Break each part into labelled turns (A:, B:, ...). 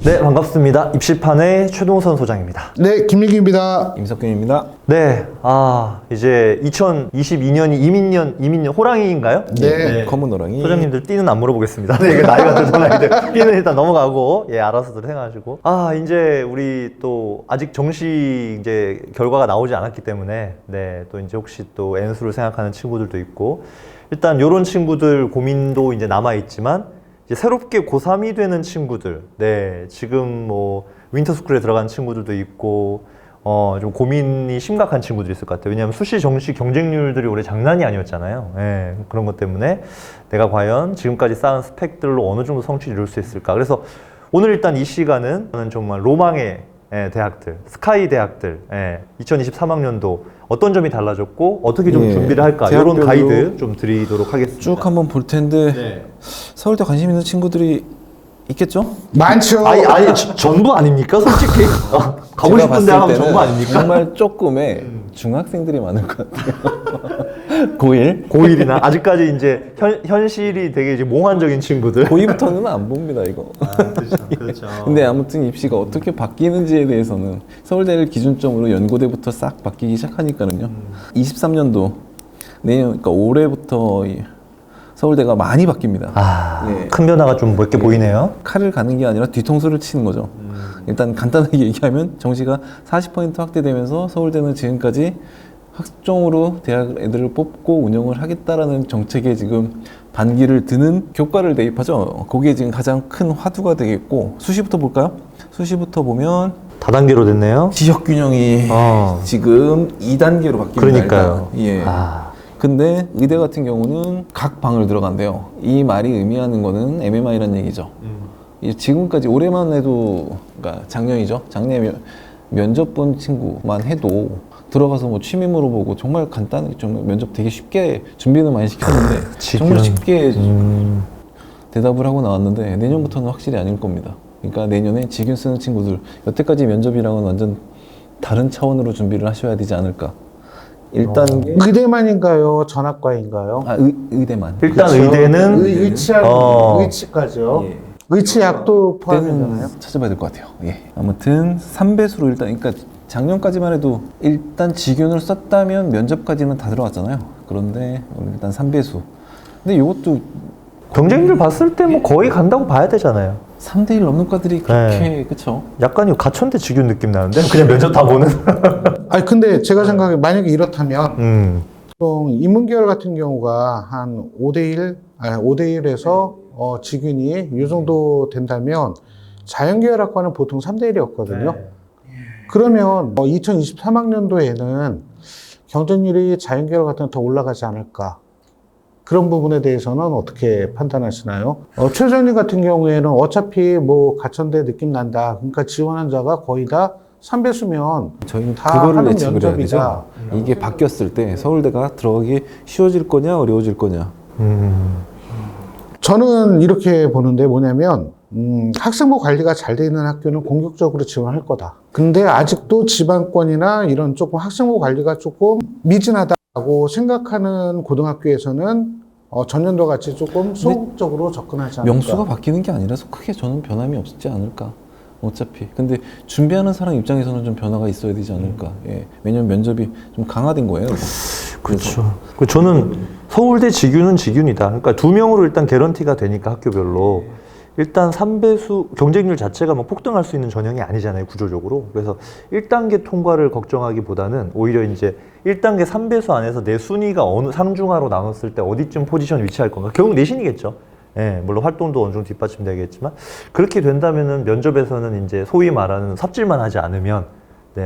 A: 네, 반갑습니다. 입시판의 최동선 소장입니다.
B: 네, 김민기입니다.
C: 임석균입니다.
A: 네, 이제 2022년이 이민년 호랑이인가요?
B: 네.
C: 검은 호랑이.
A: 소장님들 띠는 안 물어보겠습니다. 네, 이거 나이가 들던 아이들 띠는 일단 넘어가고, 알아서들 해가지고. 이제 우리 또 아직 정시 이제 결과가 나오지 않았기 때문에, 또 이제 혹시 또 N수를 생각하는 친구들도 있고, 일단 요런 친구들 고민도 이제 남아있지만, 이제 새롭게 고3이 되는 친구들, 지금 뭐 윈터스쿨에 들어간 친구들도 있고, 좀 고민이 심각한 친구들이 있을 것 같아요. 왜냐하면 수시, 정시 경쟁률들이 올해 장난이 아니었잖아요. 그런 것 때문에 내가 과연 지금까지 쌓은 스펙들로 어느 정도 성취를 이룰 수 있을까. 그래서 오늘 일단 이 시간은 저는 정말 로망의 대학들, 스카이 대학들, 2023학년도 어떤 점이 달라졌고 어떻게 좀 준비를 할까, 이런 가이드 좀 드리도록 하겠습니다.
C: 쭉 한번 볼 텐데 서울대 관심 있는 친구들이 있겠죠?
B: 많죠.
A: 아니 전부 아닙니까? 솔직히 가고 싶은데 하면 전부 아닙니까?
C: 정말 조금의 중학생들이 많을 것 같아요. 고1?
A: 아직까지 이제 현실이 되게 이제 몽환적인 친구들.
C: 고2부터는 안 봅니다, 이거.
A: 그렇죠.
C: 근데 아무튼 입시가 어떻게 바뀌는지에 대해서는 서울대를 기준점으로 연고대부터 싹 바뀌기 시작하니까는요. 23년도 내년, 그러니까 올해부터 서울대가 많이 바뀝니다.
A: 큰 변화가 좀 몇 개 보이네요.
C: 칼을 가는 게 아니라 뒤통수를 치는 거죠. 일단 간단하게 얘기하면 정시가 40% 확대되면서 서울대는 지금까지 학종으로 대학 애들을 뽑고 운영을 하겠다라는 정책에 지금 반기를 드는 교과를 대입하죠. 그게 지금 가장 큰 화두가 되겠고, 수시부터 볼까요? 수시부터 보면
A: 다단계로 됐네요.
C: 지역 균형이 지금 2단계로 바뀝니다.
A: 그러니까요.
C: 일단. 근데 의대 같은 경우는 각 방을 들어간대요. 이 말이 의미하는 거는 MMI라는 얘기죠. 지금까지 올해만 해도, 그러니까 작년이죠. 작년에 면접 본 친구만 해도 들어가서 뭐 취미 물어보고 정말 간단하게 좀 면접 되게 쉽게 준비는 많이 시켰는데 정말 쉽게 대답을 하고 나왔는데 내년부터는 확실히 아닐 겁니다. 그러니까 내년에 직윤 쓰는 친구들, 여태까지 면접이랑은 완전 다른 차원으로 준비를 하셔야 되지 않을까. 일단
B: 의대만인가요? 전학과인가요?
C: 의대만.
A: 일단
C: 그렇죠?
A: 의대는
B: 의치까지요. 의치약도 포함되나요?
C: 찾아봐야 될 것 같아요. 아무튼 3배수로 일단, 그러니까 작년까지만 해도 일단 직윤을 썼다면 면접까지는 다 들어갔잖아요. 그런데 일단 3배수. 근데 이것도
A: 경쟁률 봤을 때 뭐 거의 간다고 봐야 되잖아요.
C: 3대1 넘는 과들이 그렇게, 그쵸?
A: 약간 이 가천대 직윤 느낌 나는데? 그냥 면접 다 보는?
B: 근데 제가 생각해, 만약에 이렇다면 보통 인문계열 같은 경우가 한 5대1, 5대1에서 직윤이 이 정도 된다면 자연계열 학과는 보통 3대1이었거든요. 그러면 2023학년도에는 경쟁률이 자연계열 같은 건 더 올라가지 않을까. 그런 부분에 대해서는 어떻게 판단하시나요? 최저님 같은 경우에는 어차피 뭐 가천대 느낌 난다. 그러니까 지원한 자가 거의 다 3배수면
C: 저희는
B: 다
C: 그거를
B: 하는
C: 예측을 해야 되죠.
B: 면접이다.
C: 이게 바뀌었을 때 서울대가 들어가기 쉬워질 거냐 어려워질 거냐.
B: 저는 이렇게 보는데 뭐냐면 학생부 관리가 잘 돼 있는 학교는 공격적으로 지원할 거다. 근데 아직도 지방권이나 이런 조금 학생부 관리가 조금 미진하다고 생각하는 고등학교에서는 전년도 같이 조금 소극적으로 접근하지 않을까.
C: 명수가 바뀌는 게 아니라서 크게 저는 변함이 없지 않을까. 어차피. 근데 준비하는 사람 입장에서는 좀 변화가 있어야 되지 않을까. 왜냐면 면접이 좀 강화된 거예요.
A: 그렇죠. 저는 서울대 직윤은 직윤이다. 그러니까 2명으로 일단 개런티가 되니까 학교별로. 일단 3배수 경쟁률 자체가 뭐 폭등할 수 있는 전형이 아니잖아요, 구조적으로. 그래서 1단계 통과를 걱정하기보다는 오히려 이제 1단계 3배수 안에서 내 순위가 어느 상중하로 나눴을 때 어디쯤 포지션 위치할 건가. 결국 내신이겠죠. 물론 활동도 어느 정도 뒷받침되겠지만, 그렇게 된다면은 면접에서는 이제 소위 말하는 삽질만 하지 않으면,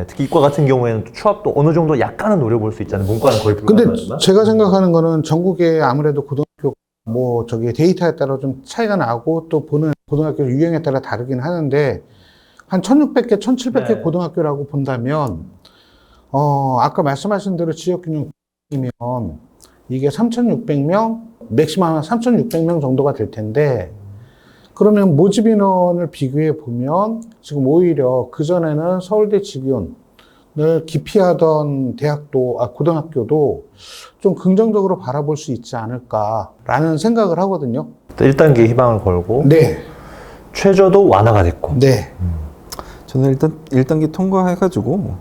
A: 특히 이과 같은 경우에는 또 추합도 어느 정도 약간은 노려볼 수 있잖아요. 문과는 거의
B: 근데
A: 불가능하지만.
B: 제가 생각하는 거는 전국에 아무래도 고등학교 데이터에 따라 좀 차이가 나고 또 보는 고등학교 유형에 따라 다르긴 하는데 한 1600개, 1700개 고등학교라고 본다면 아까 말씀하신 대로 지역균형이면 이게 3600명, 맥시멈 3600명 정도가 될 텐데 그러면 모집 인원을 비교해 보면 지금 오히려 그전에는 서울대 직윤 을 기피하던 고등학교도 좀 긍정적으로 바라볼 수 있지 않을까라는 생각을 하거든요.
A: 1단계 희망을 걸고
B: 네.
A: 최저도 완화가 됐고.
B: 네.
C: 저는 일단 1단계 통과해가지고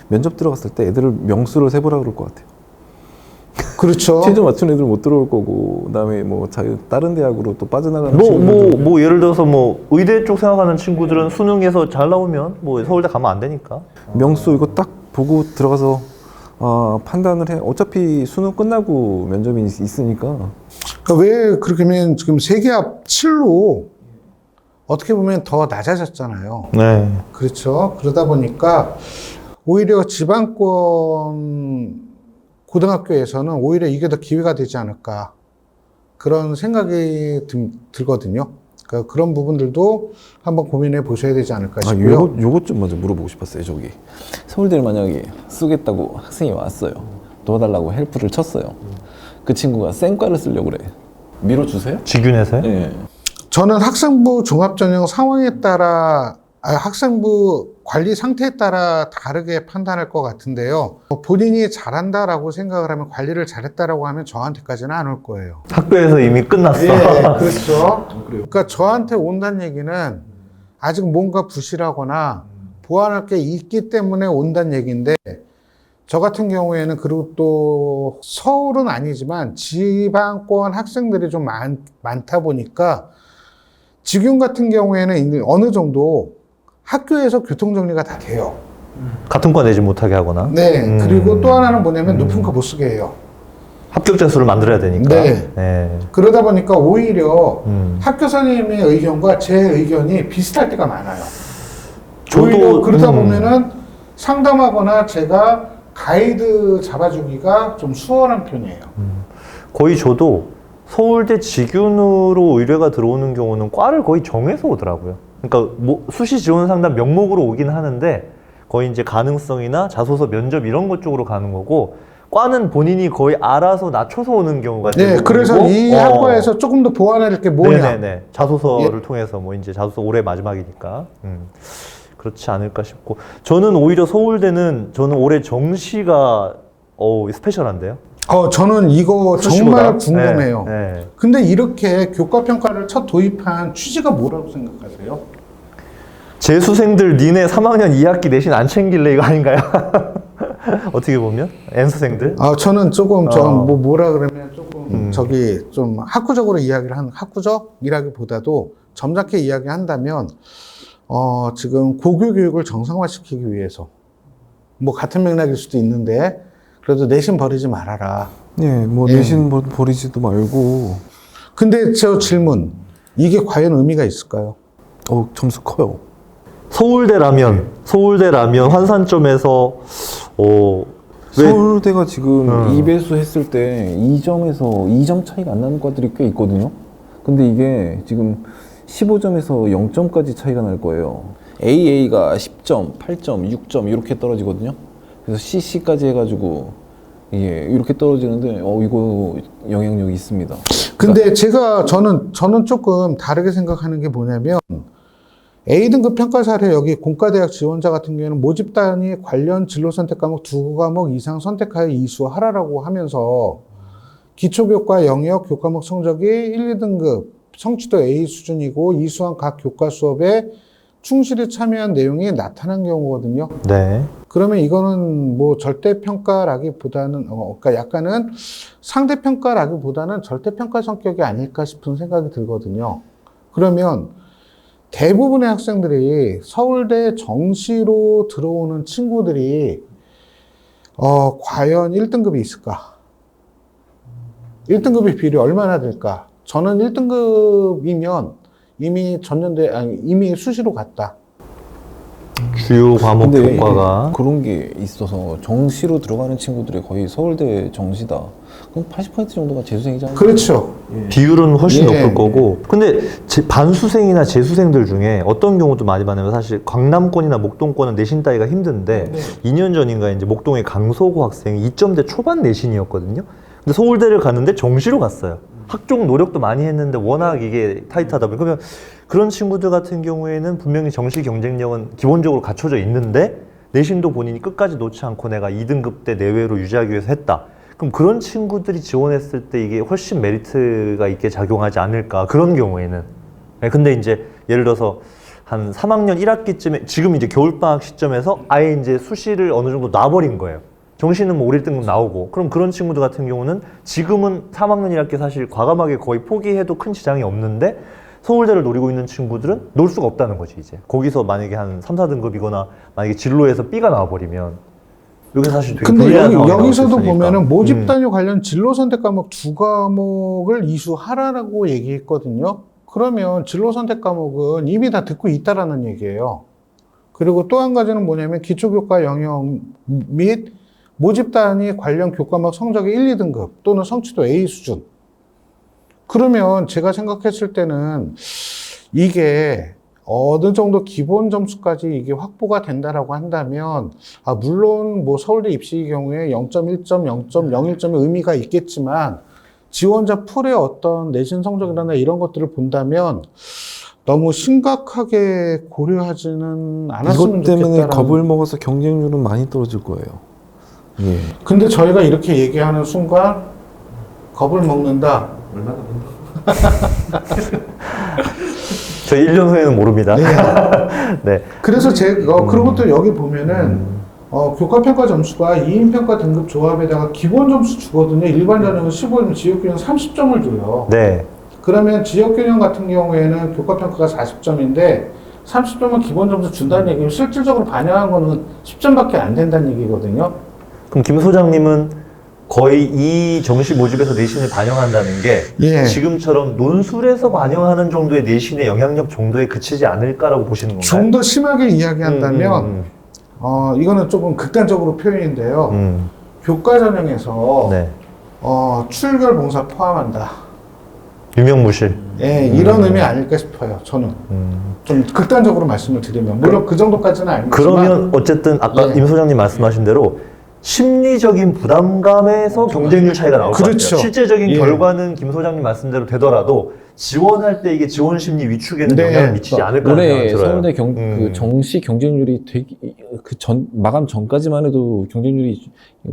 C: 면접 들어갔을 때 애들을 명수를 세보라 그럴 것 같아요.
B: 그렇죠.
C: 최저 맞춘 애들 못 들어올 거고, 그다음에 뭐 다른 대학으로 또 빠져나가는 친구들.
A: 뭐 예를 들어서 뭐 의대 쪽 생각하는 친구들은 수능에서 잘 나오면 뭐 서울대 가면 안 되니까.
C: 명수 이거 딱 보고 들어가서 판단을 해. 어차피 수능 끝나고 면접이 있으니까.
B: 그러니까 왜 그렇게 하면 지금 세계합 7로 어떻게 보면 더 낮아졌잖아요.
A: 네.
B: 그렇죠. 그러다 보니까 오히려 지방권 고등학교에서는 오히려 이게 더 기회가 되지 않을까. 그런 생각이 들거든요. 그러니까 그런 부분들도 한번 고민해 보셔야 되지 않을까 싶고요.
C: 요것 좀 먼저 물어보고 싶었어요. 저기 서울대를 만약에 쓰겠다고 학생이 왔어요. 도와달라고 헬프를 쳤어요. 그 친구가 쌩과를 쓰려고 그래. 밀어주세요?
A: 직윤에서요?
C: 네.
B: 저는 학생부 종합전형 상황에 따라 학생부 관리 상태에 따라 다르게 판단할 것 같은데요. 본인이 잘한다라고 생각을 하면 관리를 잘했다라고 하면 저한테까지는 안 올 거예요.
A: 학교에서 이미 끝났어.
B: 예, 그렇죠. 그러니까 저한테 온다는 얘기는 아직 뭔가 부실하거나 보완할 게 있기 때문에 온다는 얘기인데, 저 같은 경우에는 그리고 또 서울은 아니지만 지방권 학생들이 좀 많다 보니까 지금 같은 경우에는 어느 정도 학교에서 교통정리가 다 돼요.
A: 같은 과 내지 못하게 하거나.
B: 네. 그리고 또 하나는 뭐냐면 높은 거 못 쓰게 해요.
A: 합격자 수를 만들어야 되니까.
B: 네.
A: 네.
B: 그러다 보니까 오히려 학교 선생님의 의견과 제 의견이 비슷할 때가 많아요. 오히려 그러다 보면은 상담하거나 제가 가이드 잡아주기가 좀 수월한 편이에요.
A: 거의 저도 서울대 직윤으로 의뢰가 들어오는 경우는 과를 거의 정해서 오더라고요. 그러니까 뭐 수시 지원 상담 명목으로 오긴 하는데 거의 이제 가능성이나 자소서 면접 이런 것 쪽으로 가는 거고, 과는 본인이 거의 알아서 낮춰서 오는 경우가
B: 네, 그래서 이 학과에서 조금 더 보완할 게 뭐냐.
A: 네네네. 자소서를 통해서 뭐 이제 자소서 올해 마지막이니까. 그렇지 않을까 싶고, 저는 오히려 서울대는 저는 올해 정시가 스페셜한데요.
B: 저는 이거
A: 수시보다.
B: 정말 궁금해요.
A: 네, 네.
B: 근데 이렇게 교과평가를 첫 도입한 취지가 뭐라고 생각하세요?
A: 재수생들 니네 3학년 2학기 내신 안 챙길래 이거 아닌가요? 어떻게 보면 N수생들?
B: 저는 조금 뭐라 그러면 조금 저기 좀 학구적으로 이야기를 한 학구적이라기보다도 점잖게 이야기한다면 지금 고교 교육을 정상화시키기 위해서 뭐 같은 맥락일 수도 있는데 그래도 내신 버리지 말아라.
C: 네, 뭐 내신 버리지도 말고.
B: 근데 저 질문, 이게 과연 의미가 있을까요?
C: 점수 커요.
A: 서울대라면 환산점에서
C: 서울대가 지금 2배수 했을 때 2점에서 2점 차이가 안 나는 과들이 꽤 있거든요. 근데 이게 지금 15점에서 0점까지 차이가 날 거예요. AA가 10점, 8점, 6점 이렇게 떨어지거든요. 그래서 CC까지 해가지고 이게 이렇게 떨어지는데 이거 영향력이 있습니다.
B: 근데 저는 조금 다르게 생각하는 게 뭐냐면, A등급 평가 사례 여기 공과대학 지원자 같은 경우에는 모집단이 관련 진로 선택 과목 2과목 이상 선택하여 이수하라라고 하면서 기초교과 영역 교과목 성적이 1, 2등급 성취도 A 수준이고 이수한 각 교과 수업에 충실히 참여한 내용이 나타난 경우거든요.
A: 네.
B: 그러면 이거는 뭐 절대평가라기보다는, 그러니까 약간은 상대평가라기보다는 절대평가 성격이 아닐까 싶은 생각이 들거든요. 그러면 대부분의 학생들이 서울대 정시로 들어오는 친구들이, 과연 1등급이 있을까? 1등급의 비율이 얼마나 될까? 저는 1등급이면 이미 수시로 갔다.
A: 주요 과목
C: 근데
A: 교과가.
C: 그런 게 있어서 정시로 들어가는 친구들이 거의 서울대 정시다. 그럼 80% 정도가 재수생이잖아요.
B: 그렇죠.
A: 비율은 훨씬
B: 예.
A: 높을 거고. 근데 반수생이나 재수생들 중에 어떤 경우도 많이 봤냐면, 사실 강남권이나 목동권은 내신 따기가 힘든데 2년 전인가 이제 목동의 강서구 학생이 2점대 초반 내신이었거든요. 근데 서울대를 갔는데 정시로 갔어요. 학종 노력도 많이 했는데 워낙 이게 타이트하다 보니까, 그러면 그런 친구들 같은 경우에는 분명히 정시 경쟁력은 기본적으로 갖춰져 있는데 내신도 본인이 끝까지 놓지 않고 내가 2등급 대 내외로 유지하기 위해서 했다. 그럼 그런 친구들이 지원했을 때 이게 훨씬 메리트가 있게 작용하지 않을까 그런 경우에는. 네, 근데 이제 예를 들어서 한 3학년 1학기쯤에 지금 이제 겨울방학 시점에서 아예 이제 수시를 어느 정도 놔버린 거예요. 정시는 뭐 1등급 나오고. 그럼 그런 친구들 같은 경우는 지금은 3학년 1학기 사실 과감하게 거의 포기해도 큰 지장이 없는데 서울대를 노리고 있는 친구들은 놀 수가 없다는 거지 이제. 거기서 만약에 한 3, 4등급이거나 만약에 진로에서 B가 나와버리면 여기 사실 되게
B: 근데
A: 불리한 상황이
B: 여기서도
A: 나올 수 있으니까.
B: 보면은 모집 단위 관련 진로 선택 과목 2과목을 이수하라라고 얘기했거든요. 그러면 진로 선택 과목은 이미 다 듣고 있다라는 얘기예요. 그리고 또 한 가지는 뭐냐면 기초교과 영역 및 모집 단위 관련 교과목 성적의 1, 2등급 또는 성취도 A 수준. 그러면 제가 생각했을 때는 이게 어느 정도 기본 점수까지 이게 확보가 된다라고 한다면, 물론 뭐 서울대 입시의 경우에 0.1점, 0.01점의 의미가 있겠지만, 지원자 풀의 어떤 내신 성적이나 이런 것들을 본다면, 너무 심각하게 고려하지는 않았으면
C: 이것 때문에
B: 좋겠다라는.
C: 겁을 먹어서 경쟁률은 많이 떨어질 거예요. 예.
B: 근데 저희가 이렇게 얘기하는 순간, 겁을 먹는다.
D: 얼마나 본다?
A: 저희 1년 후에는 모릅니다.
B: 네.
A: 네.
B: 그래서 그리고 또 여기 보면은, 교과평가 점수가 2인평가 등급 조합에다가 기본 점수 주거든요. 일반 전형은 15점, 지역균형 30점을 줘요.
A: 네.
B: 그러면 지역균형 같은 경우에는 교과평가가 40점인데, 30점은 기본 점수 준다는 얘기면 실질적으로 반영한 거는 10점밖에 안 된다는 얘기거든요.
A: 그럼 김 소장님은 거의 이 정시 모집에서 내신을 반영한다는 게
B: 예.
A: 지금처럼 논술에서 반영하는 정도의 내신의 영향력 정도에 그치지 않을까라고 보시는 건가요?
B: 좀 더 심하게 이야기한다면, 이거는 조금 극단적으로 표현인데요. 교과 전형에서,
A: 네.
B: 출결 봉사 포함한다.
A: 유명무실.
B: 예, 이런 의미 아닐까 싶어요, 저는. 좀 극단적으로 말씀을 드리면. 물론 그 정도까지는 아니지만.
A: 그러면 어쨌든 아까
B: 네.
A: 임 소장님 말씀하신 대로 심리적인 부담감에서 경쟁률 차이가 나올 것
B: 그렇죠.
A: 같아요. 실제적인
B: 예.
A: 결과는 김 소장님 말씀대로 되더라도 지원할 때 이게 지원 심리 위축에는
B: 네.
A: 영향을 미치지 않을까 생각이
C: 올해
A: 들어요.
C: 서울대 그 정시 경쟁률이 되게 마감 전까지만 해도 경쟁률이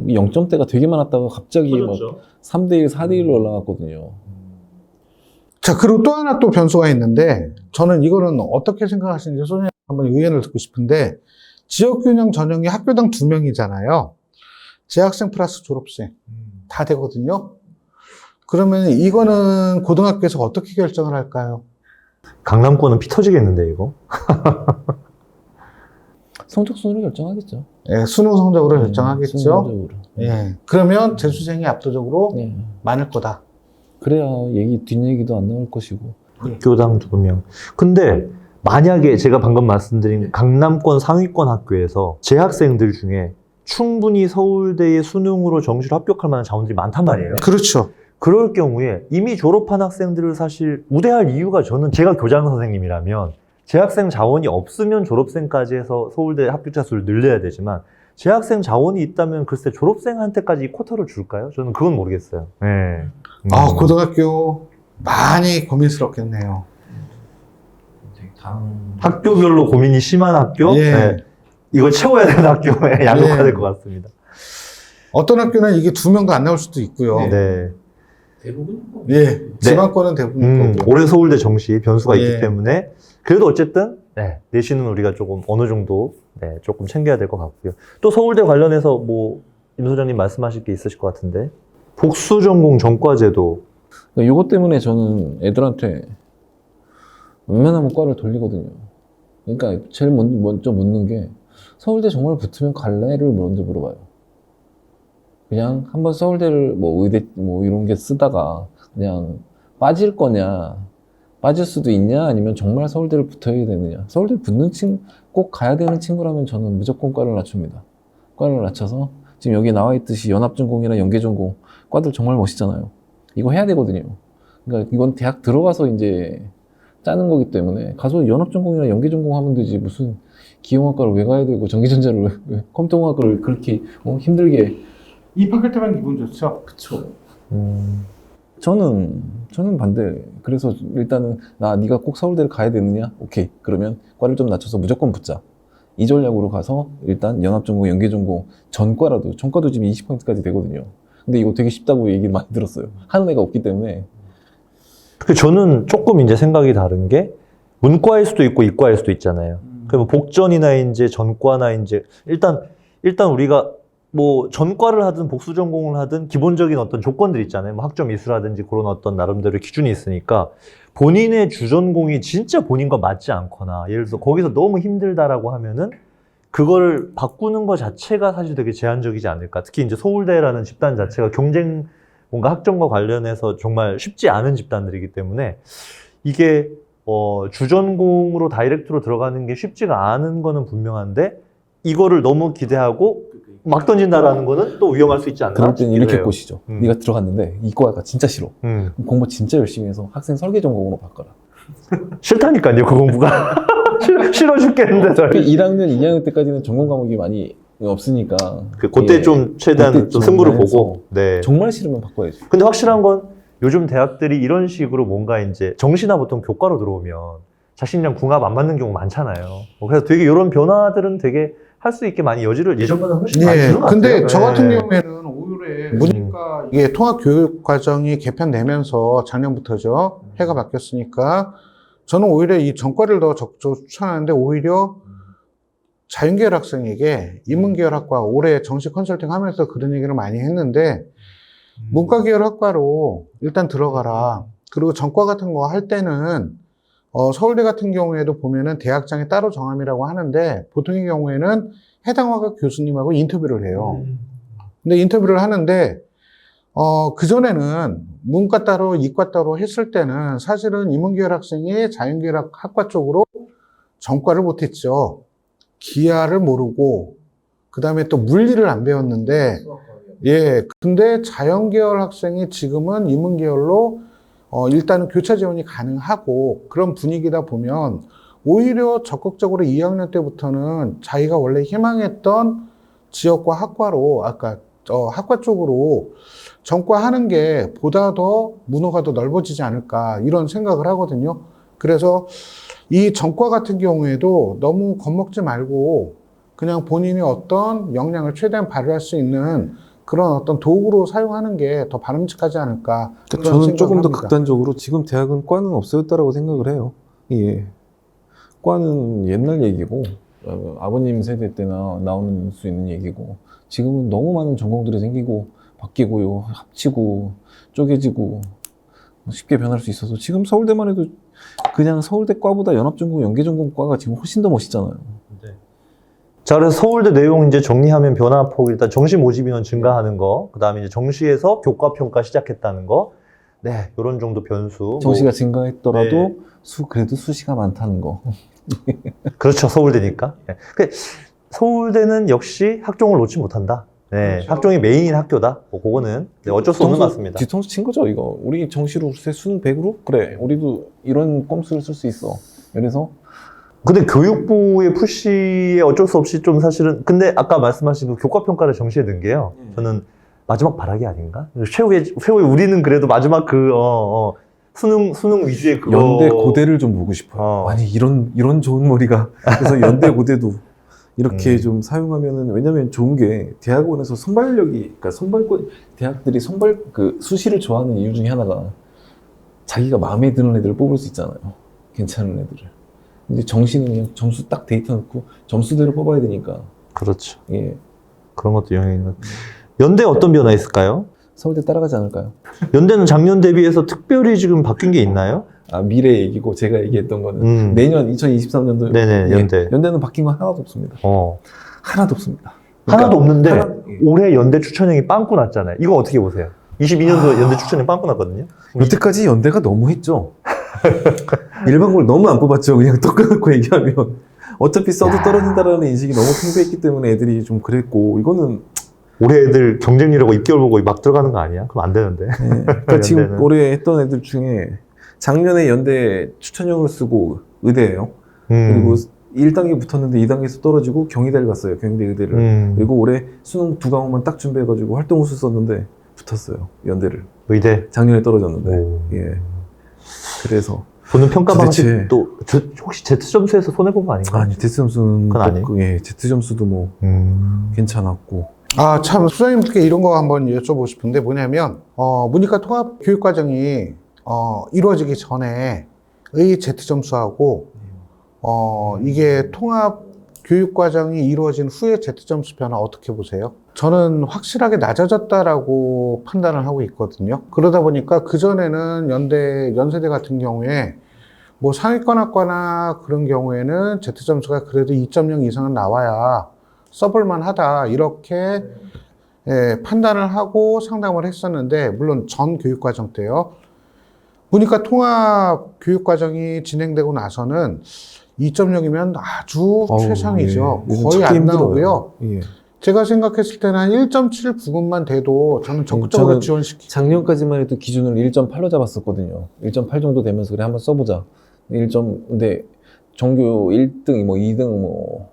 C: 0점대가 되게 많았다가 갑자기 막 3대1, 4대1로 올라갔거든요.
B: 자, 그리고 또 하나 또 변수가 있는데, 저는 이거는 어떻게 생각하시는지 소장님 한번 의견을 듣고 싶은데, 지역균형 전형이 학교당 2명이잖아요. 재학생 플러스 졸업생. 다 되거든요. 그러면 이거는 고등학교에서 어떻게 결정을 할까요?
A: 강남권은 피 터지겠는데 이거?
C: 성적 순으로 결정하겠죠.
B: 예, 수능 성적으로 결정하겠죠.
C: 순서적으로.
B: 예. 그러면 재수생이 압도적으로
C: 네.
B: 많을 거다.
C: 그래야 뒷얘기도 안 나올 것이고.
A: 학교당 2명. 근데 만약에 제가 방금 말씀드린 강남권 상위권 학교에서 재학생들 중에 충분히 서울대의 수능으로 정시로 합격할 만한 자원들이 많단 말이에요.
B: 그렇죠.
A: 그럴 경우에 이미 졸업한 학생들을 사실 우대할 이유가 저는 제가 교장 선생님이라면 재학생 자원이 없으면 졸업생까지 해서 서울대 합격자 수를 늘려야 되지만 재학생 자원이 있다면 글쎄 졸업생한테까지 이 쿼터를 줄까요? 저는 그건 모르겠어요. 네.
B: 고등학교 많이 고민스럽겠네요.
A: 학교별로 고민이 심한 학교?
B: 예.
A: 네. 이걸 채워야 되는 학교에 양극화될 것 같습니다.
B: 어떤 학교는 이게 2명도 안 나올 수도 있고요.
A: 네.
D: 대부분 뭐
B: 예. 지방권은 대부분 거고.
A: 올해 서울대 정시 변수가
B: 예.
A: 있기 때문에 그래도 어쨌든 내신은 우리가 조금 어느 정도 조금 챙겨야 될 것 같고요. 또 서울대 관련해서 뭐 임 소장님 말씀하실 게 있으실 것 같은데 복수 전공 전과제도
C: 그러니까 이것 때문에 저는 애들한테 웬만하면 과를 돌리거든요. 그러니까 제일 먼저 묻는 게 서울대 정말 붙으면 갈래를 먼저 물어봐요. 그냥 한번 서울대를 뭐 의대 뭐 이런 게 쓰다가 그냥 빠질 거냐, 빠질 수도 있냐, 아니면 정말 서울대를 붙어야 되느냐. 서울대 붙는 꼭 가야 되는 친구라면 저는 무조건 과를 낮춥니다. 과를 낮춰서 지금 여기 나와 있듯이 연합전공이나 연계전공 과들 정말 멋있잖아요. 이거 해야 되거든요. 그러니까 이건 대학 들어가서 이제 짜는 거기 때문에 가서 연합전공이나 연계전공 하면 되지 무슨 기용학과를 왜 가야 되고 전기전자를 왜 컴퓨터공학과를 그렇게 힘들게.
B: 입학할 때만 기분 좋죠?
C: 그쵸. 저는 반대. 그래서 일단은 네가 꼭 서울대를 가야 되느냐? 오케이. 그러면 과를 좀 낮춰서 무조건 붙자. 이 전략으로 가서 일단 연합전공, 연계전공 전과도 지금 20%까지 되거든요. 근데 이거 되게 쉽다고 얘기를 많이 들었어요. 하는 애가 없기 때문에.
A: 저는 조금 이제 생각이 다른 게 문과일 수도 있고 이과일 수도 있잖아요. 그러면 복전이나 이제 전과나 이제 일단 우리가 뭐 전과를 하든 복수 전공을 하든 기본적인 어떤 조건들이 있잖아요. 뭐 학점 이수라든지 그런 어떤 나름대로 기준이 있으니까 본인의 주전공이 진짜 본인과 맞지 않거나 예를 들어서 거기서 너무 힘들다라고 하면은 그걸 바꾸는 것 자체가 사실 되게 제한적이지 않을까. 특히 이제 서울대라는 집단 자체가 경쟁 뭔가 학점과 관련해서 정말 쉽지 않은 집단들이기 때문에 이게 주전공으로 다이렉트로 들어가는 게 쉽지가 않은 거는 분명한데 이거를 너무 기대하고 막 던진다라는 거는 또 위험할 수 있지 않나?
C: 그럴 땐 이렇게
A: 해요.
C: 꼬시죠. 네가 들어갔는데 이과가 진짜 싫어. 공부 진짜 열심히 해서 학생 설계 전공으로 바꿔라.
A: 싫다니까요, 그 공부가. 싫어 죽겠는데, 저.
C: 1학년, 2학년 때까지는 전공 과목이 많이 없으니까.
A: 그때 좀 최대한
C: 그때
A: 좀 승부를
C: 해서
A: 보고. 네.
C: 정말 싫으면 바꿔야지.
A: 근데 확실한 건 요즘 대학들이 이런 식으로 뭔가 이제 정시나 보통 교과로 들어오면 자신이랑 궁합 안 맞는 경우 많잖아요. 그래서 되게 이런 변화들은 되게 할 수 있게 많이 여지를 예전보다 훨씬 많이 주는 것 같아요.
B: 근데 저 같은
A: 네.
B: 경우에는 올해 문이과 이게 통합 교육 과정이 개편되면서 작년부터죠. 해가 바뀌었으니까 저는 오히려 이 전과를 더 적극적으로 추천하는데 오히려 자연계열 학생에게 인문계열학과 올해 정시 컨설팅 하면서 그런 얘기를 많이 했는데 문과계열 학과로 일단 들어가라. 그리고 전과 같은 거 할 때는 서울대 같은 경우에도 보면은 대학장이 따로 정함이라고 하는데 보통의 경우에는 해당 학과 교수님하고 인터뷰를 해요. 근데 인터뷰를 하는데 그전에는 문과 따로 이과 따로 했을 때는 사실은 인문계열 학생이 자연계열 학과 쪽으로 전과를 못했죠. 기하를 모르고 그 다음에 또 물리를 안 배웠는데 근데 자연계열 학생이 지금은 인문계열로 일단은 교차 지원이 가능하고 그런 분위기다 보면 오히려 적극적으로 2학년 때부터는 자기가 원래 희망했던 지역과 학과로 학과 쪽으로 전과하는 게 보다 더 문호가 더 넓어지지 않을까 이런 생각을 하거든요. 그래서 이 전과 같은 경우에도 너무 겁먹지 말고 그냥 본인이 어떤 역량을 최대한 발휘할 수 있는 그런 어떤 도구로 사용하는 게 더 바람직하지 않을까. 그런
C: 저는
B: 생각을
C: 조금 더
B: 합니다.
C: 극단적으로 지금 대학은 과는 없어졌다라고 생각을 해요. 예. 과는 옛날 얘기고 아버님 세대 때나 나오는 수 있는 얘기고 지금은 너무 많은 전공들이 생기고 바뀌고요. 합치고 쪼개지고 쉽게 변할 수 있어서 지금 서울대만 해도 그냥 서울대 과보다 연합전공, 연계전공과가 지금 훨씬 더 멋있잖아요.
A: 자, 그래서 서울대 내용 이제 정리하면 변화폭 일단 정시 모집 인원 증가하는 거, 그 다음에 이제 정시에서 교과 평가 시작했다는 거, 네, 이런 정도 변수.
C: 정시가 증가했더라도
A: 네.
C: 그래도 수시가 많다는 거.
A: 그렇죠, 서울대니까. 네. 서울대는 역시 학종을 놓지 못한다. 네,
B: 그렇죠.
A: 학종이 메인인 학교다. 그거는 네, 어쩔 수 없는 것 같습니다.
C: 뒤통수 친 거죠, 이거. 우리 정시로 글쎄 수능 100으로? 그래, 우리도 이런 꼼수를 쓸 수 있어. 이래서
A: 근데 교육부의 푸시에 어쩔 수 없이 좀 사실은, 근데 아까 말씀하신 그 교과평가를 정시에 넣은 게요. 저는 마지막 발악이 아닌가? 최후의 우리는 그래도 마지막 수능 위주의 그거.
C: 연대 고대를 좀 보고 싶어요. 아니, 이런 좋은 머리가. 그래서 연대 고대도 이렇게 좀 사용하면은, 왜냐면 좋은 게 대학원에서 선발력이, 그러니까 대학들이 수시를 좋아하는 이유 중에 하나가 자기가 마음에 드는 애들을 뽑을 수 있잖아요. 괜찮은 애들을. 근데 정시는 그냥 점수 딱 데이터 넣고 점수대로 뽑아야 되니까.
A: 그렇죠.
C: 예.
A: 그런 것도 영향이 있는. 연대 어떤 변화 있을까요?
C: 서울대 따라가지 않을까요?
A: 연대는 작년 대비해서 특별히 지금 바뀐 게 있나요?
C: 아, 미래 얘기고 제가 얘기했던 거는 내년 2023년도
A: 네네, 연대.
C: 연대는 바뀐 건 하나도 없습니다. 하나도 없습니다.
A: 하나도 없는데
C: 예.
A: 올해 연대 추천형이 빵꾸 났잖아요. 이거 어떻게 보세요? 22년도 연대 추천형 빵꾸 났거든요.
C: 여태까지 연대가 너무 했죠. 일반고를 너무 안 뽑았죠. 그냥 또 끊고 얘기하면 어차피 써도 떨어진다라는 인식이 너무 팽배했기 때문에 애들이 좀 그랬고, 이거는
A: 올해 애들 경쟁률하고 입결 보고 막 들어가는 거 아니야? 그럼 안 되는데.
C: 그러니까 지금
A: 연대는.
C: 올해 했던 애들 중에 작년에 연대 추천형을 쓰고 의대예요. 그리고 1단계 붙었는데 2단계에서 떨어지고 경희대를 갔어요. 경희대 의대를. 그리고 올해 수능 2과목만 딱 준비해가지고 활동우수 썼는데 붙었어요. 연대를.
A: 의대.
C: 작년에 떨어졌는데.
A: 오.
C: 예. 그래서
A: 보는 평가
C: 도대체-
A: 방식도 혹시 Z점수에서 손해본 거 아닌가요?
C: 아니, Z 점수는
A: 그건 아니에요?
C: Z 점수도 뭐 괜찮았고
B: 아, 참, 수장님께 이런 거 한번 여쭤보고 싶은데 뭐냐면, 문이과 통합 교육 과정이, 이루어지기 전에 의 Z 점수하고, 이게 통합 교육 과정이 이루어진 후에 Z 점수 변화 어떻게 보세요? 저는 확실하게 낮아졌다라고 판단을 하고 있거든요. 그러다 보니까 그전에는 연세대 같은 경우에 뭐 상위권 학과나 그런 경우에는 Z 점수가 그래도 2.0 이상은 나와야 써볼만 하다. 이렇게 판단을 하고 상담을 했었는데, 물론 전 교육과정 때요. 보니까 통합 교육과정이 진행되고 나서는 2.0이면 아주 최상이죠.
C: 예. 요즘
B: 거의
C: 찾기
B: 안
C: 힘들어요.
B: 나오고요.
C: 예.
B: 제가 생각했을 때는 한 1.7 부분만 돼도 저는 적극적으로
C: 저는
B: 지원시키고.
C: 작년까지만 해도 기준을 1.8로 잡았었거든요. 1.8 정도 되면서 그래 한번 써보자. 근데 전교 1등, 뭐 2등 뭐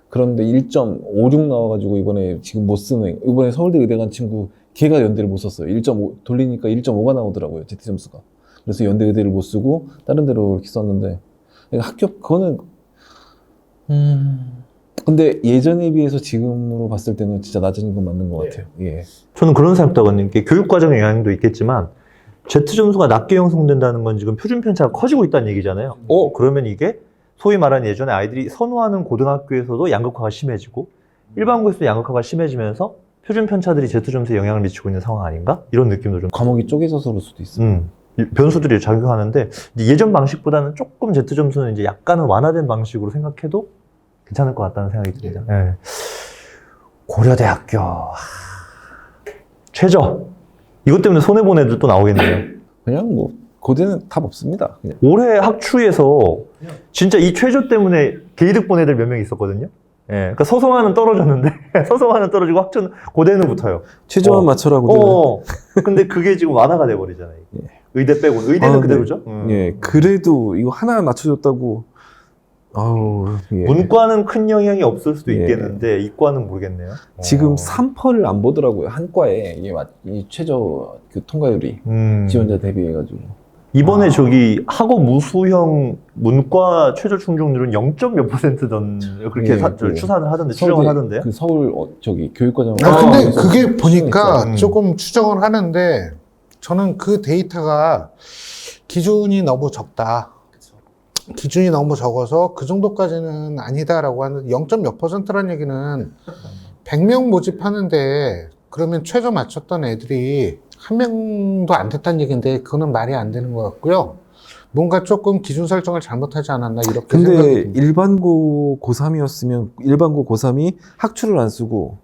C: 그런데 1.56 나와가지고 이번에 지금 못 쓰는, 이번에 서울대 의대 간 친구 걔가 연대를 못 썼어요. 1.5 돌리니까 1.5가 나오더라고요. Z 점수가. 그래서 연대 의대를 못 쓰고 다른 데로 이렇게 썼는데 그거는 근데 예전에 비해서 지금으로 봤을 때는 진짜 낮아진 건 맞는 것 같아요. 예.
A: 저는 그런 생각도 하거든요. 이게 교육 과정의 영향도 있겠지만 Z 점수가 낮게 형성된다는 건 지금 표준 편차가 커지고 있다는 얘기잖아요. 그러면 이게 소위 말하는 예전에 아이들이 선호하는 고등학교에서도 양극화가 심해지고 일반고에서도 양극화가 심해지면서 표준 편차들이 Z 점수에 영향을 미치고 있는 상황 아닌가? 이런 느낌도 좀.
C: 과목이 쪼개져서 그럴 수도 있어요.
A: 변수들이 작용하는데 예전 방식보다는 조금 Z 점수는 이제 약간은 완화된 방식으로 생각해도 괜찮을 것 같다는 생각이 듭니다. 네. 고려대학교 최저 이것 때문에 손해 본 애들 또 나오겠네요.
C: 그냥 뭐 고대는 답 없습니다. 그냥.
A: 올해 학추에서 진짜 이 최저 때문에 개이득 본 애들 몇 명 있었거든요. 예, 그러니까 서성화는 떨어졌는데 서성화는 떨어지고 학추는 고대는 붙어요.
C: 최저만 맞춰라고.
A: 근데 그게 지금 완화가 돼버리잖아요.
C: 예.
A: 의대 빼고 의대는
C: 아,
A: 그대로죠.
C: 예, 그래도 이거 하나 맞춰줬다고. 아우, 예.
A: 문과는 큰 영향이 없을 수도
C: 예.
A: 있겠는데 이과는 모르겠네요.
C: 지금 3%를 안 보더라고요. 한 과에 이 최저 그 통과율이 지원자 대비해가지고.
A: 이번에 저기 학업 무수형 문과 최저 충족률은 0.몇 %던 그렇게
C: 예,
A: 추산을 하던데 추정을 하던데요.
C: 그 서울 저기 교육과정.
B: 근데 그게 보니까
A: 음.
B: 조금 추정을 하는데, 저는 그 데이터가 기준이 너무 적다. 기준이 너무 적어서 그 정도까지는 아니다라고 하는데 0.몇 %라는 얘기는 100명 모집하는데 그러면 최저 맞췄던 애들이 한 명도 안 됐다는 얘기인데 그거는 말이 안 되는 것 같고요. 뭔가 조금 기준 설정을 잘못하지 않았나 이렇게 생각이
C: 근데
B: 듭니다.
C: 일반고 고3이었으면 일반고 고3이 학추를 안 쓰고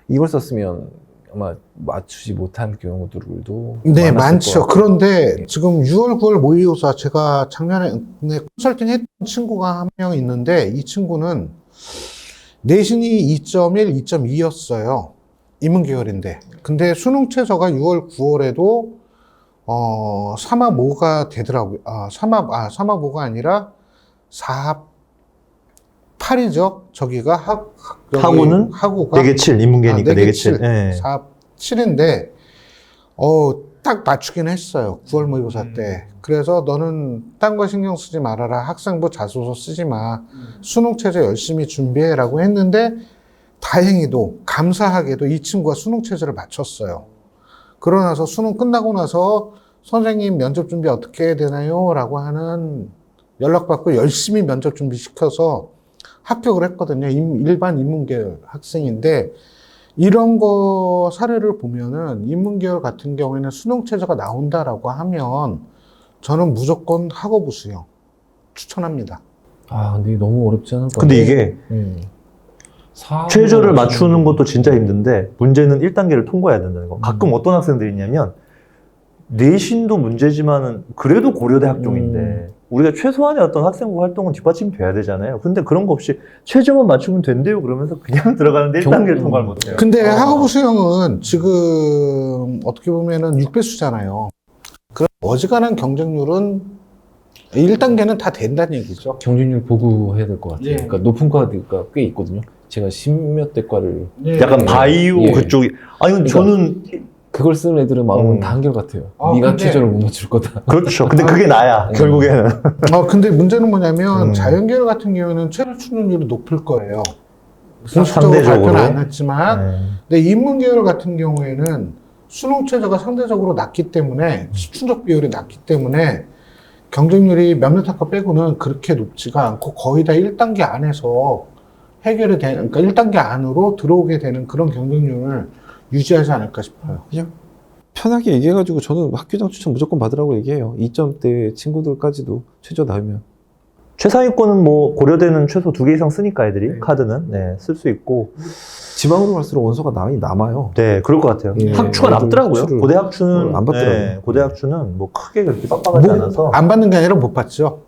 C: 이걸 썼으면 아마 맞추지 못한 경우들도
B: 네,
C: 많았을
B: 많죠.
C: 것 같아요.
B: 그런데 지금 6월, 9월 모의고사 제가 작년에 컨설팅 했던 친구가 한 명 있는데 이 친구는 내신이 2.1, 2.2였어요. 인문계열인데. 근데 수능 최저가 6월, 9월에도 3합5가 되더라고요. 3합5가 아니라 4합 8이죠. 저기가
A: 하고는
B: 하고가
A: 4개 7 인문계니까 4개 7.
B: 4합 7인데 딱 맞추긴 했어요. 9월 모의고사 때. 그래서 너는 딴 거 신경 쓰지 말아라. 학생부 자소서 쓰지 마. 수능 최저 열심히 준비해라고 했는데 다행히도 감사하게도 이 친구가 수능 최저를 맞췄어요. 그러고 나서 수능 끝나고 나서 선생님 면접 준비 어떻게 해야 되나요? 라고 하는 연락받고 열심히 면접 준비 시켜서 합격을 했거든요. 일반 인문계열 학생인데 이런 거 사례를 보면은 인문계열 같은 경우에는 수능 최저가 나온다라고 하면 저는 무조건 학업 우수형 추천합니다.
C: 아, 근데 이게 너무 어렵지 않을까?
A: 근데 이게
C: 사-
A: 최저를 맞추는 것도 진짜 힘든데 문제는 1단계를 통과해야 된다는 거. 가끔 어떤 학생들이 있냐면 내신도 문제지만은 그래도 고려대 학종인데 우리가 최소한의 어떤 학생부 활동은 뒷받침이 돼야 되잖아요. 근데 그런 거 없이 최저만 맞추면 된대요 그러면서 그냥 들어가는데 1단계를 통과를 못해요.
B: 근데 학업 우수형은 지금 어떻게 보면은 6배수잖아요. 그럼 어지간한 경쟁률은 1단계는 다 된다는 얘기죠.
C: 경쟁률 보고 해야 될 것 같아요.
B: 예.
C: 그러니까 높은 과가 꽤 있거든요. 제가 10몇 대 과를
A: 약간 바이오
C: 예.
A: 그쪽이 아니 근데
C: 그러니까
A: 저는
C: 그걸 쓰는 애들은 마음은 다 한결같아요. 네가
B: 근데-
C: 최저를 못 맞출 거다.
A: 그렇죠. 근데 그게 나야 결국에는.
B: 근데 문제는 뭐냐면 자연계열 같은 경우는 최저 출전율이 높을 거예요. 공식적으로
A: 상대적으로.
B: 발표는 안 했지만,
A: 네.
B: 근데 인문계열 같은 경우에는 수능 최저가 상대적으로 낮기 때문에 시춘적 비율이 낮기 때문에 경쟁률이 몇몇 학과 빼고는 그렇게 높지가 않고 거의 다 1단계 안에서 해결이 되는, 그러니까 1단계 안으로 들어오게 되는 그런 경쟁률을 유지하지 않을까 싶어요.
C: 그냥 편하게 얘기해가지고 저는 학교장 추천 무조건 받으라고 얘기해요. 2점대 친구들까지도 최저 나오면.
A: 최상위권은 뭐 고려대는 최소 2개 이상 쓰니까 애들이 카드는 쓸 수 있고
C: 지방으로 갈수록 원서가 많이 남아요.
A: 네 그럴 것 같아요.
C: 예,
A: 학추가
C: 애들
A: 남더라고요.
C: 학추를
A: 고대 학추는
C: 안 받더라고요.
A: 네, 고대 학추는 뭐 크게 그렇게 빡빡하지 않아서
B: 안 받는 게 아니라 못 받죠.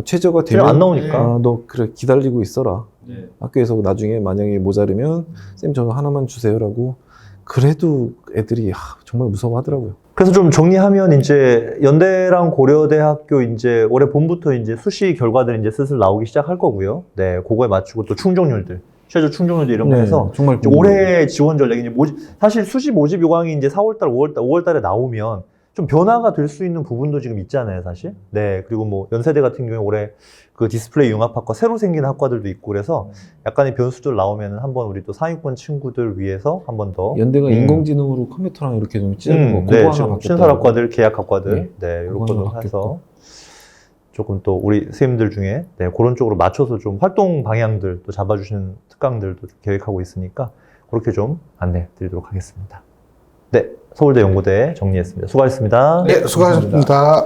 C: 최저가
A: 그냥
C: 되면
A: 안 나오니까.
C: 아, 너 그래 기다리고 있어라.
D: 네.
C: 학교에서 나중에 만약에 모자르면 쌤 저 하나만 주세요라고. 그래도 애들이 정말 무서워하더라고요.
A: 그래서 좀 정리하면 이제 연대랑 고려대학교 이제 올해 봄부터 이제 수시 결과들이 이제 슬슬 나오기 시작할 거고요. 네, 그거에 맞추고 또 충족률들, 최저 충족률들 이런 거 해서
C: 정말
A: 이제 올해 지원 전략이 이제 사실 수시 모집 요강이 이제 4월달, 5월달에 나오면 좀 변화가 될 수 있는 부분도 지금 있잖아요, 사실. 네, 그리고 뭐 연세대 같은 경우에 올해 그 디스플레이 융합학과 새로 생긴 학과들도 있고 그래서 약간의 변수들 나오면 한번 우리 또 상위권 친구들 위해서 한번 더
C: 연대가 인공지능으로 컴퓨터랑 이렇게 좀 찌르는 거 그거
A: 네,
C: 하나
A: 지금
C: 받겠다고.
A: 신설학과들, 계약학과들, 네, 이런
C: 그거
A: 것도
C: 하나
A: 해서 조금 또 우리 선생님들 중에 그런 쪽으로 맞춰서 좀 활동 방향들 또 잡아주시는 특강들도 좀 계획하고 있으니까 그렇게 좀 안내 드리도록 하겠습니다. 네, 서울대 연고대 정리했습니다. 수고하셨습니다.
B: 네, 수고하셨습니다.